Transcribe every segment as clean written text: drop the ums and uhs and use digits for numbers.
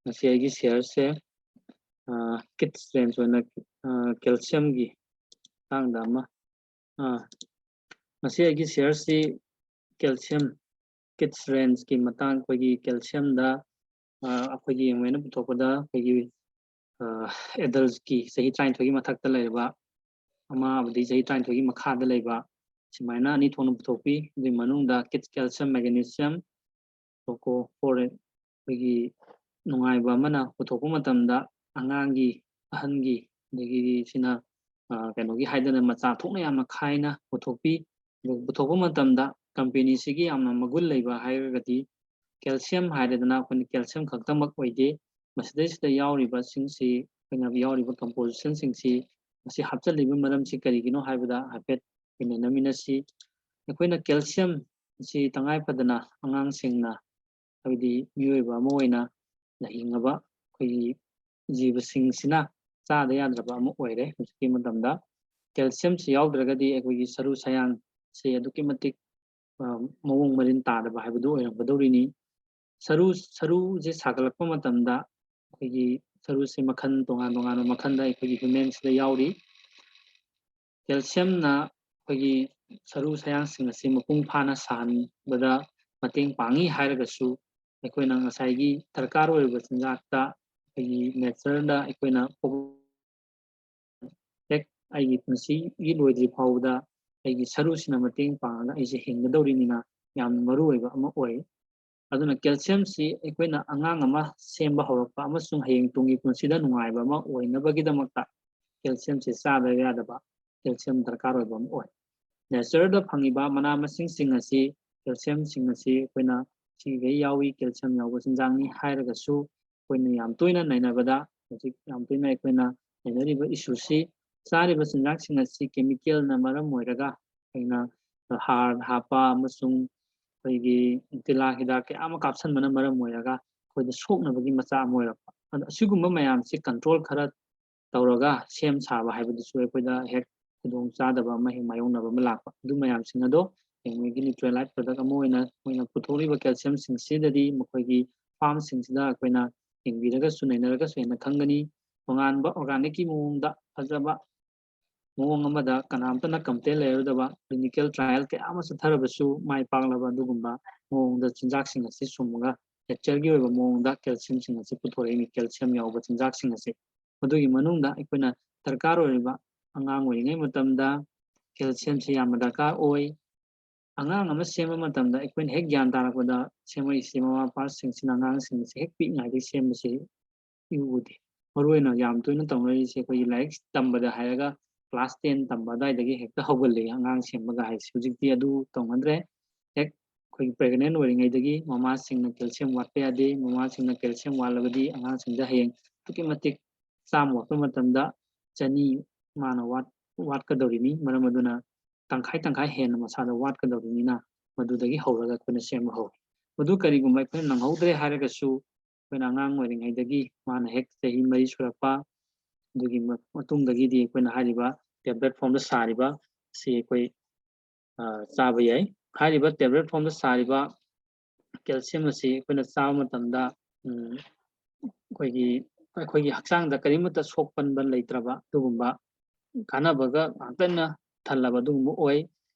ꯉꯁꯤ ꯑꯩꯒꯤ ꯁꯤꯌꯔꯁꯦ kits range ꯑꯣꯏꯅ ꯀꯦꯜꯁꯤꯌꯝꯒꯤ ꯃꯇꯥꯡꯗ ꯑꯃ ꯉꯁꯤ ꯑꯩꯒꯤ ꯁꯤꯌꯔꯁꯤ ꯀꯦꯜꯁꯤꯌꯝ ꯀꯤꯠꯁ ꯔꯦꯟꯖꯀꯤ ꯃꯇꯥꯡ ꯑꯩꯈꯣꯏꯒꯤ ꯀꯦꯜꯁꯤꯌꯝꯗ ꯑꯩꯈꯣꯏꯒꯤ ꯌꯦꯡꯉꯩꯅ ꯄꯨꯊꯣꯛꯄꯗ ꯑꯩꯈꯣꯏꯒꯤ ꯑꯦꯗꯜꯠꯁꯀꯤ ꯆꯍꯤ 23ꯒꯤ ꯃꯊꯛꯇ ꯂꯩꯔꯕ ꯑꯃꯗꯤ ꯆꯍꯤ 23ꯒꯤ ꯃꯈꯥꯗ ꯂꯩꯕ ꯁꯨꯃꯥꯏꯅ ꯑꯅꯤ ꯊꯣꯛꯅ ꯄꯨꯊꯣꯛꯄꯤ ꯑꯗꯨꯒꯤ ꯃꯅꯨꯡꯗ ꯀꯤꯠꯁ ꯀꯦꯜꯁꯤꯌꯝ ꯃꯦꯒꯅꯤꯁꯤꯌꯝ ꯇꯣꯀꯣ ꯐꯣꯔ ꯑꯩꯈꯣꯏꯒꯤ ꯅꯨꯡꯉꯥꯏꯕ ꯑꯃꯅ ꯄꯨꯊꯣꯛꯄ ꯃꯇꯝꯗ ꯑꯉꯥꯡꯒꯤ ꯑꯍꯟꯒꯤ ꯑꯗꯒꯤ ꯁꯤꯅ ꯀꯩꯅꯣꯒꯤ ꯍꯥꯏꯗꯅ ꯃꯆꯥ ꯊꯣꯛꯅ ꯌꯥꯝꯅ ꯈꯥꯏꯅ ꯄꯨꯊꯣꯛꯄꯤ ꯑꯗꯨꯒ ꯄꯨꯊꯣꯛꯄ ꯃꯇꯝꯗ ꯀꯝꯄꯦꯅꯤꯁꯤꯒꯤ ꯌꯥꯝꯅ ꯃꯒꯨꯟ ꯂꯩꯕ ꯍꯥꯏꯔꯒꯗꯤ ꯀꯦꯜꯁꯤꯌꯝ ꯍꯥꯏꯔꯦꯗꯅ ꯑꯩꯈꯣꯏꯅ ꯀꯦꯜꯁꯤꯌꯝ ꯈꯛꯇꯃꯛ ꯑꯣꯏꯗꯦ ꯃꯁꯤꯗꯩꯁꯤꯗ ꯌꯥꯎꯔꯤꯕꯁꯤꯡꯁꯤ ꯑꯩꯈꯣꯏꯅ ꯌꯥꯎꯔꯤꯕ ꯀꯝꯄꯣꯖꯤꯁꯟꯁꯤꯡꯁꯤ ꯃꯁꯤ ꯍꯥꯞꯆꯤꯜꯂꯤꯕ ꯃꯔꯝꯁꯤ ꯀꯔꯤꯒꯤꯅꯣ ꯍꯥꯏꯕꯗ ꯍꯥꯏꯐꯦꯠ ꯅꯩꯅꯃꯤꯟꯅꯁꯤ ꯑꯩꯈꯣꯏꯅ ꯀꯦꯜꯁꯤꯌꯝ ꯑꯁꯤ ꯇꯉꯥꯏ ꯐꯗꯅ ꯑꯉꯥꯡꯁꯤꯡꯅ ꯍꯥꯏꯕꯗꯤ ꯃꯤꯑꯣꯏꯕ ꯑꯃ ꯑꯣꯏꯅ ꯍꯤꯡꯉꯕ ꯑꯩꯈꯣꯏꯒꯤ ꯖꯤꯕꯁꯤꯡꯁꯤꯅ ꯆꯥꯗ ꯌꯥꯗ꯭ꯔꯕ ꯑꯃ ꯑꯣꯏꯔꯦ ꯍꯧꯖꯤꯛꯀꯤ ꯃꯇꯝꯗ ꯀꯦꯜꯁꯤꯌꯝꯁꯤ ꯌꯥꯎꯗ꯭ꯔꯒꯗꯤ ꯑꯩꯈꯣꯏꯒꯤ ꯁꯔꯨ ꯁꯌꯥꯡꯁꯤ ꯑꯗꯨꯛꯀꯤ ꯃꯇꯤꯛ ꯃꯑꯣꯡ ꯃꯔꯤꯟ ꯇꯥꯗꯕ ꯍꯥꯏꯕꯗꯨ ꯑꯣꯏꯔꯝꯒꯗꯧꯔꯤꯅꯤ ꯁꯔꯨꯁꯦ ꯁꯥꯒꯠꯂꯛꯄ ꯃꯇꯝꯗ ꯑꯩꯈꯣꯏꯒꯤ ꯁꯔꯨꯁꯦ ꯃꯈꯜ ꯇꯣꯉꯥꯟ ꯇꯣꯉꯥꯟꯕ ꯃꯈꯜꯗ ꯑꯩꯈꯣꯏꯒꯤ ꯍ꯭ꯌꯨꯃꯦꯟꯁꯤꯗ ꯌꯥꯎꯔꯤ ꯀꯦꯜꯁꯤꯌꯝꯅ ꯑꯩꯈꯣꯏꯒꯤ ꯁꯔꯨ ꯁꯌꯥꯡꯁꯤꯡ ꯑꯁꯤ ꯃꯄꯨꯡ ꯐꯥꯅ ꯁꯥꯍꯟꯕꯗ ꯃꯇꯦꯡ ꯄꯥꯡꯉꯤ ꯍꯥꯏꯔꯒꯁꯨ ꯑꯩꯈꯣꯏꯅ ꯉꯁꯥꯏꯒꯤ ꯗꯔꯀꯥꯔ ꯑꯣꯏꯔꯤꯕ ꯆꯤꯟꯖꯥꯛꯇ ꯑꯩꯈꯣꯏꯒꯤ ꯅꯦꯆꯔꯗ ꯑꯩꯈꯣꯏꯅ ꯍꯦꯛ ꯑꯩꯒꯤ ꯄꯨꯟꯁꯤꯒꯤ ꯂꯣꯏꯗ꯭ꯔꯤ ꯐꯥꯎꯕꯗ ꯑꯩꯒꯤ ꯁꯔꯨꯁꯤꯅ ꯃꯇꯦꯡ ꯄꯥꯡꯉꯒ ꯑꯩꯁꯦ ꯍꯤꯡꯒꯗꯧꯔꯤꯅꯤꯅ ꯌꯥꯝꯅ ꯃꯔꯨꯑꯣꯏꯕ ꯑꯃ ꯑꯣꯏ ꯑꯗꯨꯅ ꯀꯦꯜꯁꯤꯌꯝꯁꯤ ꯑꯩꯈꯣꯏꯅ ꯑꯉꯥꯡ ꯑꯃ ꯁꯦꯝꯕ ꯍꯧꯔꯛꯄ ꯑꯃꯁꯨꯡ ꯍꯌꯦꯡ ꯇꯨꯡꯒꯤ ꯄꯨꯟꯁꯤꯗ ꯅꯨꯡꯉꯥꯏꯕ ꯑꯃ ꯑꯣꯏꯅꯕꯒꯤꯗꯃꯛꯇ ꯀꯦꯜꯁꯤꯌꯝꯁꯤ ꯆꯥꯗꯕ ꯌꯥꯗꯕ ꯀꯦꯜꯁꯤꯌꯝ ꯗꯔꯀꯥꯔ ꯑꯣꯏꯕ ꯑꯃ ꯑꯣꯏ ꯅꯦꯆꯔꯗ ꯐꯪꯉꯤꯕ ꯃꯅꯥ ꯃꯁꯤꯡꯁꯤꯡ ꯑꯁꯤ ꯀꯦꯜꯁꯤꯌꯝꯁꯤꯡ ꯑꯁꯤ ꯑꯩꯈꯣꯏꯅ ꯁꯤꯈꯩ ꯌꯥꯎꯏ ꯀꯦꯜꯁꯤꯌꯝ ꯌꯥꯎꯕ ꯆꯤꯟꯖꯥꯛꯅꯤ ꯍꯥꯏꯔꯒꯁꯨ ꯑꯩꯈꯣꯏꯅ ꯌꯥꯝ ꯇꯣꯏꯅ ꯅꯩꯅꯕꯗ ꯍꯧꯖꯤꯛ ꯌꯥꯝꯇꯣꯏꯅ ꯑꯩꯈꯣꯏꯅ ꯅꯩꯅꯔꯤꯕ ꯏꯁꯨꯁꯤ ꯆꯥꯔꯤꯕ ꯆꯤꯟꯖꯥꯛꯁꯤꯡ ꯑꯁꯤ ꯀꯦꯃꯤꯀꯦꯜꯅ ꯃꯔꯝ ꯑꯣꯏꯔꯒ ꯑꯩꯅ ꯍꯥꯔ ꯍꯥꯞꯄ ꯑꯃꯁꯨꯡ ꯑꯩꯈꯣꯏꯒꯤ ꯇꯤꯜꯍꯥ ꯍꯤꯗꯥꯛ ꯀꯌꯥ ꯑꯃ ꯀꯥꯞꯁꯤꯟꯕꯅ ꯃꯔꯝ ꯑꯣꯏꯔꯒ ꯑꯩꯈꯣꯏꯗ ꯁꯣꯛꯅꯕꯒꯤ ꯃꯆꯥꯛ ꯑꯃ ꯑꯣꯏꯔꯛꯄ ꯑꯗꯣ ꯑꯁꯤꯒꯨꯝꯕ ꯃꯌꯥꯝꯁꯤ ꯀꯟꯇ꯭ꯔꯣꯜ ꯈꯔ ꯇꯧꯔꯒ ꯁꯦꯝ ꯁꯥꯕ ꯍꯥꯏꯕꯗꯨꯁꯨ ꯑꯩꯈꯣꯏꯗ ꯍꯦꯛ ꯈꯨꯗꯣꯡ ꯆꯥꯗꯕ ꯑꯃ ꯍꯦꯛ ꯃꯥꯌꯣꯛꯅꯕ ꯑꯃ ꯂꯥꯛꯄ ꯑꯗꯨ ꯃꯌꯥꯝꯁꯤꯡ ꯑꯗꯣ ꯃꯣꯏꯒꯤ ꯅ꯭ꯌꯨꯇ꯭ꯔꯦꯂꯥꯏꯠ ꯄ꯭ꯔꯗꯛ ꯑꯃ ꯑꯣꯏꯅ ꯃꯣꯏꯅ ꯄꯨꯊꯣꯛꯂꯤꯕ ꯀꯦꯜꯁꯤꯌꯝꯁꯤꯡꯁꯤꯗꯗꯤ ꯃꯈꯣꯏꯒꯤ ꯐꯥꯔꯝꯁꯤꯡꯁꯤꯗ ꯑꯩꯈꯣꯏꯅ ꯌꯦꯡꯕꯤꯔꯒꯁꯨ ꯅꯩꯅꯔꯒꯁꯨ ꯍꯦꯟꯅ ꯈꯪꯒꯅꯤ ꯇꯣꯉꯥꯟꯕ ꯑꯣꯔꯒꯥꯅꯤꯛꯀꯤ ꯃꯑꯣꯡꯗ ꯐꯖꯕ ꯃꯑꯣꯡ ꯑꯃꯗ ꯀꯅꯥꯝꯇꯅ ꯀꯝꯄ꯭ꯂꯦꯟ ꯂꯩꯔꯣꯏꯗꯕ ꯀ꯭ꯂꯤꯅꯤꯀꯦꯜ ꯇ꯭ꯔꯥꯌꯦꯜ ꯀꯌꯥ ꯑꯃ ꯆꯠꯊꯔꯕꯁꯨ ꯃꯥꯏ ꯄꯥꯛꯂꯕ ꯑꯗꯨꯒꯨꯝꯕ ꯃꯑꯣꯡꯗ ꯆꯤꯟꯖꯥꯛꯁꯤꯡ ꯑꯁꯤ ꯁꯨꯝꯃꯒ ꯅꯦꯆꯔꯒꯤ ꯑꯣꯏꯕ ꯃꯑꯣꯡꯗ ꯀꯦꯜꯁꯤꯌꯝꯁꯤꯡ ꯑꯁꯤ ꯄꯨꯊꯣꯔꯛꯏꯅꯤ ꯀꯦꯜꯁꯤꯌꯝ ꯌꯥꯎꯕ ꯆꯤꯟꯖꯥꯛꯁꯤꯡ ꯑꯁꯤ ꯃꯗꯨꯒꯤ ꯃꯅꯨꯡꯗ ꯑꯩꯈꯣꯏꯅ ꯗꯔꯀꯥꯔ ꯑꯣꯏꯔꯤꯕ ꯑꯉꯥꯡ ꯑꯣꯏꯔꯤꯉꯩ ꯃꯇꯝꯗ ꯀꯦꯜꯁꯤꯌꯝꯁꯤ ꯌꯥꯝꯅ ꯗꯔꯀꯥꯔ ꯑꯣꯏ ꯑꯉꯥꯡ ꯑꯃ ꯁꯦꯝꯕ ꯃꯇꯝꯗ ꯑꯩꯈꯣꯏꯅ ꯍꯦꯛ ꯒ꯭ꯌꯥꯟ ꯇꯥꯔꯛꯄꯗ ꯁꯦꯝꯃꯛꯏꯁꯤ ꯃꯃꯥ ꯃꯄꯥꯁꯤꯡꯁꯤꯅ ꯑꯉꯥꯡꯁꯤꯡꯁꯤ ꯍꯦꯛ ꯄꯤꯛꯏꯉꯩꯗꯒꯤ ꯁꯦꯝꯕꯁꯤ ꯎꯗꯦ ꯃꯔꯨꯑꯣꯏꯅ ꯌꯥꯝ ꯇꯣꯏꯅ ꯇꯧꯅꯔꯤꯁꯦ ꯑꯩꯈꯣꯏꯒꯤ ꯂꯥꯏꯔꯤꯛ ꯇꯝꯕꯗ ꯍꯥꯏꯔꯒ ꯀ꯭ꯂꯥꯁ 10 ꯇꯝꯕ ꯑꯗꯨꯋꯥꯏꯗꯒꯤ ꯍꯦꯛꯇ ꯍꯧꯒꯠꯂꯛꯏ ꯑꯉꯥꯡ ꯁꯦꯝꯕꯒ ꯍꯥꯏꯁꯦ ꯍꯧꯖꯤꯛꯇꯤ ꯑꯗꯨ ꯇꯧꯅꯗ꯭ꯔꯦ ꯍꯦꯛ ꯑꯩꯈꯣꯏꯒꯤ ꯄ꯭ꯔꯦꯒꯅꯦꯟ ꯑꯣꯏꯔꯤꯉꯩꯗꯒꯤ ꯃꯃꯥꯁꯤꯡꯅ ꯀꯦꯜꯁꯤꯌꯝ ꯋꯥꯠꯄ ꯌꯥꯗꯦ ꯃꯃꯥꯁꯤꯡꯅ ꯀꯦꯜꯁꯤꯌꯝ ꯋꯥꯠꯂꯕꯗꯤ ꯑꯉꯥꯡꯁꯤꯡꯗ ꯍꯌꯦꯡ ꯑꯗꯨꯛꯀꯤ ꯃꯇꯤꯛ ꯆꯥꯝꯃ ꯋꯥꯠꯄ ꯃꯇꯝꯗ 200 ꯃꯥꯅ ꯋꯥꯠꯀꯗꯧꯔꯤꯅꯤ ꯃꯔꯝ ꯑꯗꯨꯅ ꯇꯪꯈꯥꯏ ꯇꯪꯈꯥꯏ ꯍꯦꯟꯅ ꯃꯁꯥꯗ ꯋꯥꯠꯀꯗꯧꯔꯤꯅꯤꯅ ꯃꯗꯨꯗꯒꯤ ꯍꯧꯔꯒ ꯑꯩꯈꯣꯏꯅ ꯁꯦꯝꯕ ꯍꯧꯏ ꯃꯗꯨ ꯀꯔꯤꯒꯨꯝꯕ ꯑꯩꯈꯣꯏꯅ ꯅꯪꯍꯧꯗ꯭ꯔꯦ ꯍꯥꯏꯔꯒꯁꯨ ꯑꯩꯈꯣꯏꯅ ꯑꯉꯥꯡ ꯑꯣꯏꯔꯤꯉꯩꯗꯒꯤ ꯃꯥꯅ ꯍꯦꯛ ꯆꯍꯤ 4 ꯁꯨꯔꯛꯄ ꯑꯗꯨꯒꯤ ꯃꯇꯨꯡꯗꯒꯤꯗꯤ ꯑꯩꯈꯣꯏꯅ ꯍꯥꯏꯔꯤꯕ ꯇꯦꯕ꯭ꯂꯦꯠ ꯐꯣꯝꯗ ꯁꯥꯔꯤꯕ ꯁꯤ ꯑꯩꯈꯣꯏ ꯆꯥꯕ ꯌꯥꯏ ꯍꯥꯏꯔꯤꯕ ꯇꯦꯕ꯭ꯂꯦꯠ ꯐꯣꯝꯗ ꯁꯥꯔꯤꯕ ꯀꯦꯜꯁꯤꯌꯝ ꯑꯁꯤ ꯑꯩꯈꯣꯏꯅ ꯆꯥꯕ ꯃꯇꯝꯗ ꯑꯩꯈꯣꯏꯒꯤ ꯍꯛꯆꯥꯡꯗ ꯀꯔꯤꯃꯠꯇ ꯁꯣꯛꯄꯟꯕ ꯂꯩꯇ꯭ꯔꯕ ꯑꯗꯨꯒꯨꯝꯕ ꯀꯥꯟꯅꯕꯒ ꯉꯥꯛꯇꯅ ꯊꯜꯂꯕ ꯑꯗꯨꯒꯨꯝꯕ ꯑꯣꯏ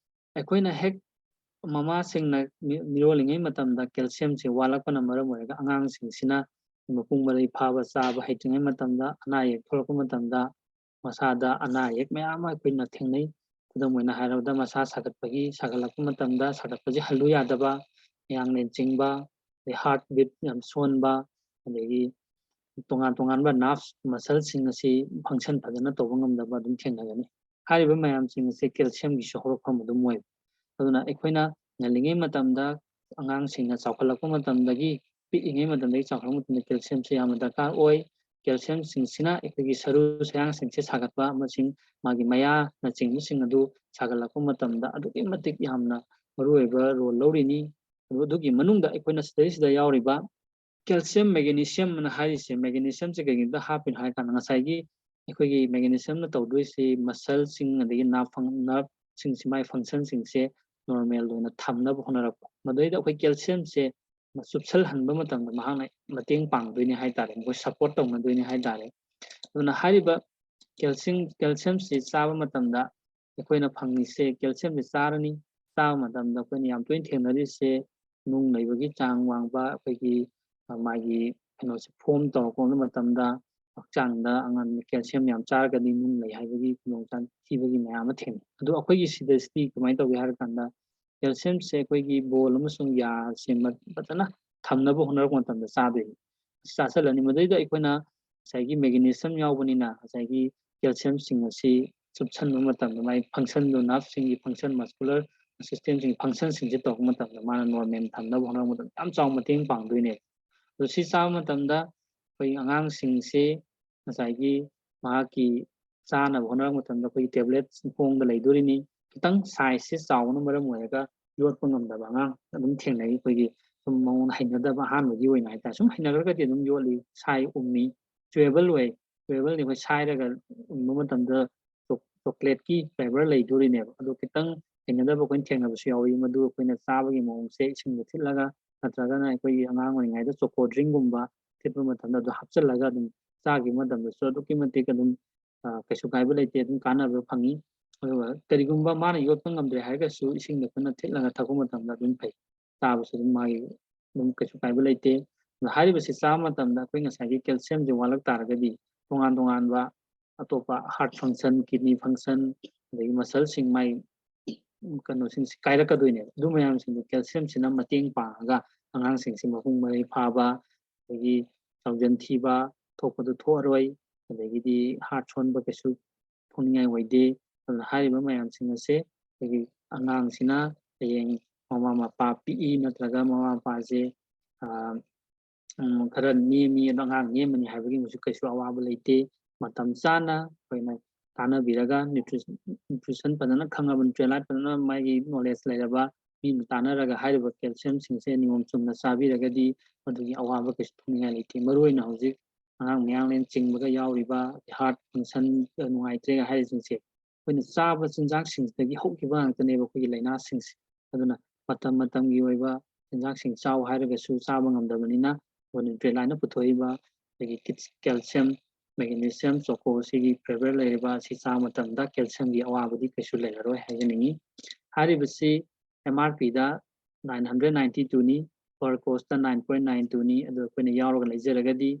ꯑꯩꯈꯣꯏꯅ ꯍꯦꯛ ꯃꯃꯥꯁꯤꯡꯅ ꯃꯤꯔꯣꯜꯂꯤꯉꯩ ꯃꯇꯝꯗ ꯀꯦꯜꯁꯤꯌꯝꯁꯤ ꯋꯥꯠꯂꯛꯄꯅ ꯃꯔꯝ ꯑꯣꯏꯔꯒ ꯑꯉꯥꯡꯁꯤꯡꯁꯤꯅ ꯃꯄꯨꯡ ꯃꯔꯩ ꯐꯥꯕ ꯆꯥꯕ ꯍꯩꯇ꯭ꯔꯤꯉꯩ ꯃꯇꯝꯗ ꯑꯅꯥ ꯑꯌꯦꯛ ꯊꯣꯛꯂꯛꯄ ꯃꯇꯝꯗ ꯃꯁꯥꯗ ꯑꯅꯥ ꯑꯌꯦꯛ ꯃꯌꯥꯝ ꯑꯃ ꯑꯩꯈꯣꯏꯅ ꯊꯦꯡꯅꯩ ꯈꯨꯗꯝ ꯑꯣꯏꯅ ꯍꯥꯏꯔꯕꯗ ꯃꯁꯥ ꯁꯥꯒꯠꯂꯛꯄ ꯃꯇꯝꯗ ꯁꯥꯒꯠꯄꯁꯦ ꯍꯜꯂꯨ ꯌꯥꯗꯕ ꯃꯌꯥꯡꯂꯦꯟ ꯆꯤꯡꯕ ꯑꯗꯩ ꯍꯥꯔꯠ ꯕꯤꯠ ꯌꯥꯝ ꯁꯣꯟꯕ ꯑꯗꯒꯤ ꯇꯣꯉꯥꯟ ꯇꯣꯉꯥꯟꯕ ꯅꯥꯔꯚ ꯃꯁꯜꯁꯤꯡ ꯑꯁꯤ ꯐꯪꯁꯟ ꯐꯖꯅ ꯇꯧꯕ ꯉꯝꯗꯕ ꯑꯗꯨꯝ ꯊꯦꯡꯅꯒꯅꯤ ꯍꯥꯏꯔꯤꯕ ꯃꯌꯥꯝꯁꯤꯡ ꯑꯁꯤ ꯀꯦꯜꯁꯤꯌꯝꯒꯤꯁꯨ ꯍꯧꯔꯛꯐꯝ ꯑꯗꯨꯝ ꯑꯣꯏ ꯑꯗꯨꯅ ꯑꯩꯈꯣꯏꯅ ꯉꯜꯂꯤꯉꯩ ꯃꯇꯝꯗ ꯑꯉꯥꯡꯁꯤꯡꯅ ꯆꯥꯎꯈꯠꯂꯛꯄ ꯃꯇꯝꯗꯒꯤ ꯄꯤꯛꯏꯉꯩ ꯃꯇꯝꯗꯒꯤ ꯆꯥꯎꯈꯠꯂꯛꯄ ꯃꯇꯝꯗ ꯀꯦꯜꯁꯤꯌꯝꯁꯤ ꯌꯥꯝꯅ ꯗꯔꯀꯥꯔ ꯑꯣꯏ ꯀꯦꯜꯁꯤꯌꯝꯁꯤꯡꯁꯤꯅ ꯑꯩꯈꯣꯏꯒꯤ ꯁꯔꯨ ꯁꯌꯥꯡꯁꯤꯡꯁꯦ ꯁꯥꯒꯠꯄ ꯑꯃꯁꯨꯡ ꯃꯥꯒꯤ ꯃꯌꯥꯅꯆꯤꯡꯕꯁꯤꯡ ꯑꯗꯨ ꯁꯥꯒꯠꯂꯛꯄ ꯃꯇꯝꯗ ꯑꯗꯨꯛꯀꯤ ꯃꯇꯤꯛ ꯌꯥꯝꯅ ꯃꯔꯨꯑꯣꯏꯕ ꯔꯣꯜ ꯂꯧꯔꯤꯅꯤ ꯑꯗꯨꯒꯤ ꯃꯅꯨꯡꯗ ꯑꯩꯈꯣꯏꯅ ꯁꯤꯗꯩꯁꯤꯗ ꯌꯥꯎꯔꯤꯕ ꯀꯦꯜꯁꯤꯌꯝ ꯃꯦꯒꯅꯤꯁꯤꯌꯝ ꯑꯅ ꯍꯥꯏꯔꯤꯁꯦ ꯃꯦꯒꯅꯤꯁꯤꯌꯝꯁꯦ ꯀꯩꯒꯤꯅꯣꯗ ꯍꯥꯞꯄꯤꯅꯣ ꯍꯥꯏ ꯀꯥꯟꯗ ꯉꯁꯥꯏꯒꯤ ꯑꯩꯈꯣꯏꯒꯤ ꯃꯦꯒꯅꯤꯁꯤꯌꯝꯅ ꯇꯧꯗꯣꯏꯁꯤ ꯃꯁꯜꯁꯤꯡ ꯑꯗꯒꯤ ꯅꯔꯚꯁꯤꯡꯁꯤ ꯃꯥꯒꯤ ꯐꯪꯁꯟꯁꯤꯡꯁꯦ ꯅꯣꯔꯃꯦꯜ ꯑꯣꯏꯅ ꯊꯝꯅꯕ ꯍꯣꯠꯅꯔꯛꯄ ꯃꯗꯩꯗ ꯑꯩꯈꯣꯏ ꯀꯦꯜꯁꯤꯌꯝꯁꯦ ꯆꯨꯞꯁꯜꯍꯟꯕ ꯃꯇꯝꯗ ꯃꯍꯥꯛꯅ ꯃꯇꯦꯡ ꯄꯥꯡꯗꯣꯏꯅꯤ ꯍꯥꯏꯇꯥꯔꯦ ꯃꯈꯣꯏ ꯁꯞꯄꯣꯔꯠ ꯇꯧꯅꯗꯣꯏꯅꯤ ꯍꯥꯏꯇꯥꯔꯦ ꯑꯗꯨꯅ ꯍꯥꯏꯔꯤꯕ ꯀꯦꯜꯁꯤꯌꯝꯁꯤ ꯆꯥꯕ ꯃꯇꯝꯗ ꯑꯩꯈꯣꯏꯅ ꯐꯪꯉꯤꯁꯦ ꯀꯦꯜꯁꯤꯌꯝꯁꯤ ꯆꯥꯔꯅꯤ ꯆꯥꯕ ꯃꯇꯝꯗ ꯑꯩꯈꯣꯏꯅ ꯌꯥꯝ ꯇꯣꯏꯅ ꯊꯦꯡꯅꯔꯤꯁꯦ ꯅꯨꯡ ꯂꯩꯕꯒꯤ ꯆꯥꯡ ꯋꯥꯡꯕ ꯑꯩꯈꯣꯏꯒꯤ ꯃꯥꯒꯤ ꯀꯩꯅꯣꯁꯦ ꯐꯣꯝ ꯇꯧꯔꯛꯄ ꯃꯇꯝꯗ ꯍꯛꯆꯥꯡꯗ ꯑꯉꯥꯡ ꯀꯦꯜꯁꯤꯌꯝ ꯌꯥꯝ ꯆꯥꯔꯒꯗꯤ ꯅꯨꯡ ꯂꯩ ꯍꯥꯏꯕꯒꯤ ꯈꯨꯗꯣꯡꯊꯤꯕꯒꯤ ꯃꯌꯥꯝ ꯑꯃ ꯊꯦꯡꯅꯩ ꯑꯗꯣ ꯑꯩꯈꯣꯏꯒꯤ ꯁꯤꯗꯗꯤ ꯀꯃꯥꯏꯅ ꯇꯧꯒꯦ ꯍꯥꯏꯔ ꯀꯥꯟꯗ ꯀꯦꯜꯁꯤꯌꯝꯁꯦ ꯑꯩꯈꯣꯏꯒꯤ ꯕꯣꯜ ꯑꯃꯁꯨꯡ ꯌꯥꯁꯦ ꯐꯖꯅ ꯊꯝꯅꯕ ꯍꯣꯠꯅꯔꯛꯄ ꯃꯇꯝꯗ ꯆꯥꯗꯣꯏꯅꯤ ꯆꯥꯁꯤꯜꯂꯅꯤ ꯃꯗꯩꯗ ꯑꯩꯈꯣꯏꯅ ꯉꯁꯥꯏꯒꯤ ꯃꯦꯒꯅꯤꯁꯝ ꯌꯥꯎꯕꯅꯤꯅ ꯉꯁꯥꯏꯒꯤ ꯀꯦꯜꯁꯤꯌꯝꯁꯤꯡ ꯑꯁꯤ ꯆꯨꯞꯁꯟꯕ ꯃꯇꯝꯗ ꯃꯥꯒꯤ ꯐꯪꯁꯟꯗꯣ ꯅꯥꯞꯁꯤꯡꯒꯤ ꯐꯪꯁꯟ ꯃꯁꯀꯨꯂꯔ ꯁꯤꯁꯇꯦꯝꯁꯤꯡꯒꯤ ꯐꯪꯁꯟꯁꯤꯡꯁꯦ ꯇꯧꯔꯛꯄ ꯃꯇꯝꯗ ꯃꯥꯅ ꯅꯣꯔꯃꯦꯜ ꯊꯝꯅꯕ ꯍꯣꯠꯅꯔꯛꯄ ꯃꯇꯝꯗ ꯌꯥꯝ ꯆꯥꯎꯅ ꯃꯇꯦꯡ ꯄꯥꯡꯗꯣꯏꯅꯦꯕ ꯑꯗꯣ ꯁꯤ ꯆꯥꯕ ꯃꯇꯝꯗ ꯑꯩꯈꯣꯏ ꯑꯉꯥꯡꯁꯤꯡꯁꯤ ꯉꯁꯥꯏꯒꯤ ꯃꯍꯥꯛꯀꯤ ꯆꯥꯅꯕ ꯍꯣꯠꯅꯔꯛꯄ ꯃꯇꯝꯗ ꯑꯩꯈꯣꯏꯒꯤ ꯇꯦꯕ꯭ꯂꯦꯠ ꯈꯣꯡꯗ ꯂꯩꯗꯣꯔꯤꯅꯤ ꯈꯤꯇꯪ ꯁꯥꯏꯖꯁꯦ ꯆꯥꯎꯕꯅ ꯃꯔꯝ ꯑꯣꯏꯔꯒ ꯌꯣꯠꯄꯉꯝꯗꯕ ꯑꯉꯥꯡ ꯑꯗꯨꯝ ꯊꯦꯡꯅꯩ ꯑꯩꯈꯣꯏꯒꯤ ꯁꯨꯝ ꯃꯉꯣꯟꯗ ꯍꯩꯅꯗꯕ ꯑꯍꯥꯟꯕꯒꯤ ꯑꯣꯏꯅ ꯍꯥꯏꯇꯥꯔꯦ ꯁꯨꯝ ꯍꯩꯅꯈ꯭ꯔꯒꯗꯤ ꯑꯗꯨꯝ ꯌꯣꯠꯂꯤ ꯁꯥꯏ ꯎꯝꯃꯤ ꯆꯨꯋꯦꯕꯜ ꯑꯣꯏ ꯆꯨꯋꯦꯕꯜꯗꯤ ꯑꯩꯈꯣꯏ ꯁꯥꯏꯔꯒ ꯎꯝꯕ ꯃꯇꯝꯗ ꯆꯣꯀ꯭ꯂꯦꯠꯀꯤ ꯐ꯭ꯂꯦꯚꯔ ꯂꯩꯗꯣꯔꯤꯅꯦꯕ ꯑꯗꯣ ꯈꯤꯇꯪ ꯍꯩꯅꯗꯕ ꯑꯩꯈꯣꯏꯅ ꯊꯦꯡꯅꯕꯁꯨ ꯌꯥꯎꯏ ꯃꯗꯨ ꯑꯩꯈꯣꯏꯅ ꯆꯥꯕꯒꯤ ꯃꯑꯣꯡꯁꯦ ꯏꯁꯤꯡꯗ ꯊꯤꯠꯂꯒ ꯅꯠꯇ꯭ꯔꯒꯅ ꯑꯩꯈꯣꯏꯒꯤ ꯑꯉꯥꯡ ꯑꯣꯏꯔꯤꯉꯩꯗ ꯆꯣꯀꯣ ꯗ꯭ꯔꯤꯡꯒꯨꯝꯕ ꯊꯤꯠꯄ ꯃꯇꯝꯗ ꯑꯗꯨ ꯍꯥꯞꯆꯤꯜꯂꯒ ꯑꯗꯨꯝ ꯆꯥꯈꯤꯕ ꯃꯇꯝꯗꯁꯨ ꯑꯗꯨꯛꯀꯤ ꯃꯇꯤꯛ ꯑꯗꯨꯝ ꯀꯩꯁꯨ ꯀꯥꯏꯕ ꯂꯩꯇꯦ ꯑꯗꯨꯝ ꯀꯥꯟꯅꯕ ꯐꯪꯉꯤ ꯑꯗꯨꯒ ꯀꯔꯤꯒꯨꯝꯕ ꯃꯥꯅ ꯌꯣꯠꯄ ꯉꯝꯗ꯭ꯔꯦ ꯍꯥꯏꯔꯒꯁꯨ ꯏꯁꯤꯡꯗ ꯑꯩꯈꯣꯏꯅ ꯊꯤꯠꯂꯒ ꯊꯛꯄ ꯃꯇꯝꯗ ꯑꯗꯨꯝ ꯐꯩ ꯆꯥꯕꯁꯨ ꯑꯗꯨꯝ ꯃꯥꯒꯤ ꯑꯗꯨꯝ ꯀꯩꯁꯨ ꯀꯥꯏꯕ ꯂꯩꯇꯦ ꯑꯗꯣ ꯍꯥꯏꯔꯤꯕꯁꯤ ꯆꯥꯕ ꯃꯇꯝꯗ ꯑꯩꯈꯣꯏ ꯉꯁꯥꯏꯒꯤ ꯀꯦꯜꯁꯤꯌꯝꯁꯦ ꯋꯥꯠꯂꯛ ꯇꯥꯔꯒꯗꯤ ꯇꯣꯉꯥꯟ ꯇꯣꯉꯥꯟꯕ ꯑꯇꯣꯞꯄ ꯍꯥꯔꯠ ꯐꯪꯁꯟ ꯀꯤꯗꯅꯤ ꯐꯪꯁꯟ ꯑꯗꯒꯤ ꯃꯁꯜꯁꯤꯡ ꯃꯥꯏ ꯀꯩꯅꯣꯁꯤꯡꯁꯤ ꯀꯥꯏꯔꯛꯀꯗꯣꯏꯅꯦꯕ ꯑꯗꯨ ꯃꯌꯥꯝꯁꯤꯡꯗꯣ ꯀꯦꯜꯁꯤꯌꯝꯁꯤꯅ ꯃꯇꯦꯡ ꯄꯥꯡꯉꯒ ꯑꯉꯥꯡꯁꯤꯡꯁꯤ ꯃꯄꯨꯡ ꯃꯔꯩ ꯐꯥꯕ ꯑꯗꯒꯤ ꯆꯥꯎꯖꯟ ꯊꯤꯕ ꯊꯣꯛꯄꯗꯨ ꯊꯣꯛꯑꯔꯣꯏ ꯑꯗꯒꯤꯗꯤ ꯍꯥꯔꯠ ꯁꯣꯟꯕ ꯀꯩꯁꯨ ꯊꯣꯛꯅꯤꯡꯉꯥꯏ ꯑꯣꯏꯗꯦ ꯑꯗꯨꯅ ꯍꯥꯏꯔꯤꯕ ꯃꯌꯥꯝꯁꯤꯡ ꯑꯁꯦ ꯑꯩꯈꯣꯏꯒꯤ ꯑꯉꯥꯡꯁꯤꯅ ꯍꯌꯦꯡ ꯃꯃꯥ ꯃꯄꯥ ꯄꯤꯛꯏ ꯅꯠꯇ꯭ꯔꯒ ꯃꯃꯥ ꯃꯄꯥꯁꯦ ꯈꯔ ꯅꯦꯝꯃꯤ ꯑꯗꯣ ꯑꯉꯥꯡ ꯅꯦꯝꯕꯅꯤ ꯍꯥꯏꯕꯒꯤꯁꯨ ꯀꯩꯁꯨ ꯑꯋꯥꯕ ꯂꯩꯇꯦ ꯃꯇꯝ ꯆꯥꯅ ꯑꯩꯈꯣꯏꯅ ꯇꯥꯟꯅꯕꯤꯔꯒ ꯅ꯭ꯌꯨꯇ꯭ꯔꯤꯁꯟ ꯐꯖꯅ ꯈꯪꯉꯕ ꯅ꯭ꯌꯨꯇ꯭ꯔꯦꯂꯥꯏꯠ ꯐꯖꯅ ꯃꯥꯒꯤ ꯅꯣꯂꯦꯖ ꯂꯩꯔꯕ ꯃꯤꯅ ꯇꯥꯟꯅꯔꯒ ꯍꯥꯏꯔꯤꯕ ꯀꯦꯜꯁꯤꯌꯝꯁꯤꯡꯁꯦ ꯅꯤꯌꯣꯝ ꯆꯨꯝꯅ ꯆꯥꯕꯤꯔꯒꯗꯤ ꯃꯗꯨꯒꯤ ꯑꯋꯥꯕ ꯀꯩꯁꯨ ꯊꯣꯛꯅꯤꯡꯉꯥꯏ ꯂꯩꯇꯦ ꯃꯔꯨꯑꯣꯏꯅ ꯍꯧꯖꯤꯛ ꯑꯉꯥꯡ ꯃꯌꯥꯡꯂꯦꯟ ꯆꯤꯡꯕꯒ ꯌꯥꯎꯔꯤꯕ ꯍꯥꯔꯠ ꯐꯪꯁꯟ ꯅꯨꯡꯉꯥꯏꯇ꯭ꯔꯦ ꯍꯥꯏꯔꯤꯁꯤꯡꯁꯦ ꯑꯩꯈꯣꯏꯅ ꯆꯥꯕ ꯆꯤꯟꯖꯥꯛꯁꯤꯡꯁꯤꯗꯒꯤ ꯍꯧꯈꯤꯕ ꯉꯥꯛꯇꯅꯦꯕ ꯑꯩꯈꯣꯏꯒꯤ ꯂꯥꯏꯅꯥꯁꯤꯡꯁꯦ ꯑꯗꯨꯅ ꯃꯇꯝ ꯃꯇꯝꯒꯤ ꯑꯣꯏꯕ ꯆꯤꯟꯖꯥꯛꯁꯤꯡ ꯆꯥꯎ ꯍꯥꯏꯔꯒꯁꯨ ꯆꯥꯕ ꯉꯝꯗꯕꯅꯤꯅ ꯅ꯭ꯌꯨꯇ꯭ꯔꯦꯂꯥꯏꯠꯅ ꯄꯨꯊꯣꯛꯏꯕ ꯑꯩꯈꯣꯏꯒꯤ ꯀꯦꯜꯁꯤꯌꯝ ꯃꯦꯒꯅꯤꯁꯤꯌꯝ ꯆꯣꯀꯣ ꯁꯤꯒꯤ ꯐ꯭ꯂꯦꯚꯔ ꯂꯩꯔꯤꯕ ꯑꯁꯤ ꯆꯥꯕ ꯃꯇꯝꯗ ꯀꯦꯜꯁꯤꯌꯝꯒꯤ ꯑꯋꯥꯕꯗꯤ ꯀꯩꯁꯨ ꯂꯩꯔꯔꯣꯏ ꯍꯥꯏꯖꯅꯤꯡꯉꯤ ꯍꯥꯏꯔꯤꯕꯁꯤ MRPꯗ 992ꯅꯤ ꯄꯔ ꯀꯣꯔꯁꯇ 9.92ꯅꯤ ꯑꯗꯣ ꯑꯩꯈꯣꯏꯅ ꯌꯥꯎꯔꯒ ꯂꯩꯖꯔꯒꯗꯤ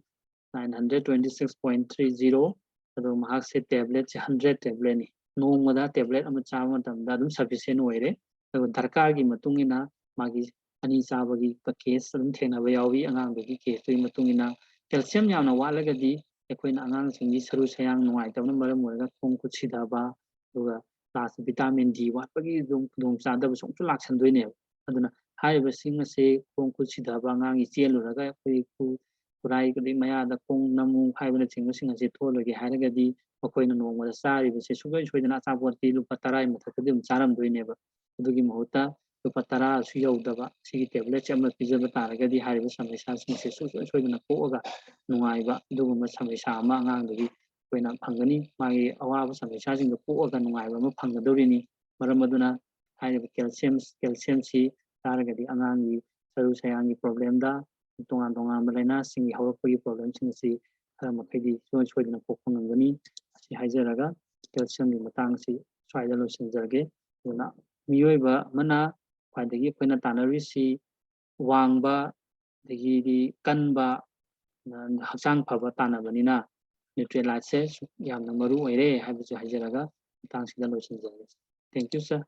926.30 ꯑꯗꯣ ꯃꯍꯥꯛꯁꯦ ꯇꯦꯕ꯭ꯂꯦꯠꯁꯦ 100 ꯇꯦꯕ꯭ꯂꯦꯠꯅꯤ ꯅꯣꯡꯃꯗ ꯇꯦꯕ꯭ꯂꯦꯠ ꯑꯃ ꯆꯥꯕ ꯃꯇꯝꯗ ꯑꯗꯨꯝ ꯁꯐꯤꯁꯤꯌꯦꯟ ꯑꯣꯏꯔꯦ ꯑꯗꯨꯒ ꯗꯔꯀꯥꯔꯒꯤ ꯃꯇꯨꯡ ꯏꯟꯅ ꯃꯥꯒꯤ ꯑꯅꯤ ꯆꯥꯕꯒꯤ ꯀꯦꯁ ꯑꯗꯨꯝ ꯊꯦꯡꯅꯕ ꯌꯥꯎꯏ ꯑꯉꯥꯡꯗꯨꯒꯤ ꯀꯦꯁꯇꯨꯒꯤ ꯃꯇꯨꯡ ꯏꯟꯅ ꯀꯦꯜꯁꯤꯌꯝ ꯌꯥꯝꯅ ꯋꯥꯠꯂꯒꯗꯤ ꯑꯩꯈꯣꯏꯅ ꯑꯉꯥꯡꯁꯤꯡꯒꯤ ꯁꯔꯨ ꯁꯌꯥꯡ ꯅꯨꯡꯉꯥꯏꯇꯕꯅ ꯃꯔꯝ ꯑꯣꯏꯔꯒ ꯈꯣꯡ ꯈꯨꯠ ꯁꯤꯊꯕ ꯑꯗꯨꯒ ꯂꯥꯁꯇ ꯚꯤꯇꯥꯃꯤꯟ ꯗꯤ ꯋꯥꯠꯄꯒꯤ ꯑꯗꯨꯝ ꯈꯨꯗꯣꯡꯆꯥꯗꯕꯁꯨ ꯑꯃꯨꯛꯁꯨ ꯂꯥꯛꯁꯟꯗꯣꯏꯅꯦꯕ ꯑꯗꯨꯅ ꯍꯥꯏꯔꯤꯕꯁꯤꯡ ꯑꯁꯤ ꯈꯣꯡ ꯈꯨꯠ ꯁꯤꯊꯕ ꯑꯉꯥꯡꯒꯤ ꯆꯦꯜꯂꯨꯔꯒ ꯑꯩꯈꯣꯏ ꯈꯨꯔꯥꯏ ꯃꯌꯥꯗ ꯈꯣꯡ ꯅꯝꯃꯨ ꯍꯥꯏꯕꯅꯆꯤꯡꯕꯁꯤꯡ ꯑꯁꯤ ꯊꯣꯛꯍꯜꯂꯣꯏꯒꯦ ꯍꯥꯏꯔꯒꯗꯤ ꯃꯈꯣꯏꯅ ꯅꯣꯡꯃꯗ ꯆꯥꯔꯤꯕꯁꯦ ꯁꯨꯡꯁꯣꯏ ꯁꯣꯏꯗꯅ ꯑꯆꯥꯄꯣꯠꯇꯤ ꯂꯨꯄꯥ 10ꯒꯤ ꯃꯊꯛꯇꯗꯤ ꯑꯗꯨꯝ ꯆꯥꯔꯝꯗꯣꯏꯅꯦꯕ ꯑꯗꯨꯒꯤ ꯃꯍꯨꯠꯇ ꯂꯨꯄꯥ 10ꯁꯨ ꯌꯧꯗꯕ ꯁꯤꯒꯤ ꯇꯦꯕ꯭ꯂꯦꯠꯁꯦ ꯑꯃ ꯄꯤꯖꯕ ꯇꯥꯔꯒꯗꯤ ꯍꯥꯏꯔꯤꯕ ꯁꯃꯁ꯭ꯌꯥꯁꯤꯡꯁꯦ ꯁꯨꯡꯁꯣꯏ ꯁꯣꯏꯗꯅ ꯀꯣꯛꯑꯒ ꯅꯨꯡꯉꯥꯏꯕ ꯑꯗꯨꯒꯨꯝꯕ ꯁꯃꯁ꯭ꯌꯥ ꯑꯃ ꯑꯉꯥꯡꯗꯨꯒꯤ ꯑꯩꯈꯣꯏꯅ ꯐꯪꯒꯅꯤ ꯃꯥꯒꯤ ꯑꯋꯥꯕ ꯁꯃꯁ꯭ꯌꯥꯁꯤꯡꯗꯣ ꯀꯣꯛꯑꯒ ꯅꯨꯡꯉꯥꯏꯕ ꯑꯃ ꯐꯪꯒꯗꯧꯔꯤꯅꯤ ꯃꯔꯝ ꯑꯗꯨꯅ ꯍꯥꯏꯔꯤꯕ ꯀꯦꯜꯁꯤꯌꯝꯁꯤ ꯆꯥꯔꯒꯗꯤ ꯑꯉꯥꯡꯒꯤ ꯁꯔꯨ ꯁꯌꯥꯡꯒꯤ ꯄ꯭ꯔꯣꯕ꯭ꯂꯦꯝꯗ ꯇꯣꯉꯥꯟ ꯇꯣꯉꯥꯟꯕ ꯂꯥꯏꯅꯥꯁꯤꯡꯒꯤ ꯍꯧꯔꯛꯄꯒꯤ ꯄ꯭ꯔꯣꯕ꯭ꯂꯦꯝꯁꯤꯡ ꯑꯁꯤ ꯈꯔ ꯃꯈꯩꯗꯤ ꯁꯨꯡꯁꯣꯏ ꯁꯣꯏꯗꯅ ꯀꯣꯛꯄ ꯉꯝꯒꯅꯤ ꯑꯁꯤ ꯍꯥꯏꯖꯔꯒ ꯀꯦꯜꯁꯤꯌꯝꯒꯤ ꯃꯇꯥꯡꯁꯤ ꯁ꯭ꯋꯥꯏꯗ ꯂꯣꯏꯁꯤꯟꯖꯔꯒꯦ ꯑꯗꯨꯅ ꯃꯤꯑꯣꯏꯕ ꯑꯃꯅ ꯈ꯭ꯋꯥꯏꯗꯒꯤ ꯑꯩꯈꯣꯏꯅ ꯇꯥꯟꯅꯔꯤꯁꯤ ꯋꯥꯡꯕ ꯑꯗꯒꯤꯗꯤ ꯀꯟꯕ ꯍꯛꯆꯥꯡ ꯐꯕ ꯇꯥꯟꯅꯕꯅꯤꯅ ꯅ꯭ꯌꯨꯇ꯭ꯔꯦꯂꯥꯏꯠꯁꯦ ꯌꯥꯝꯅ ꯃꯔꯨ ꯑꯣꯏꯔꯦ ꯍꯥꯏꯕꯁꯨ ꯍꯥꯏꯖꯔꯒ ꯃꯇꯥꯡꯁꯤꯗ ꯂꯣꯏꯁꯤꯟꯖꯔꯒꯦ ꯊꯦꯡꯛ ꯌꯨ ꯁꯔ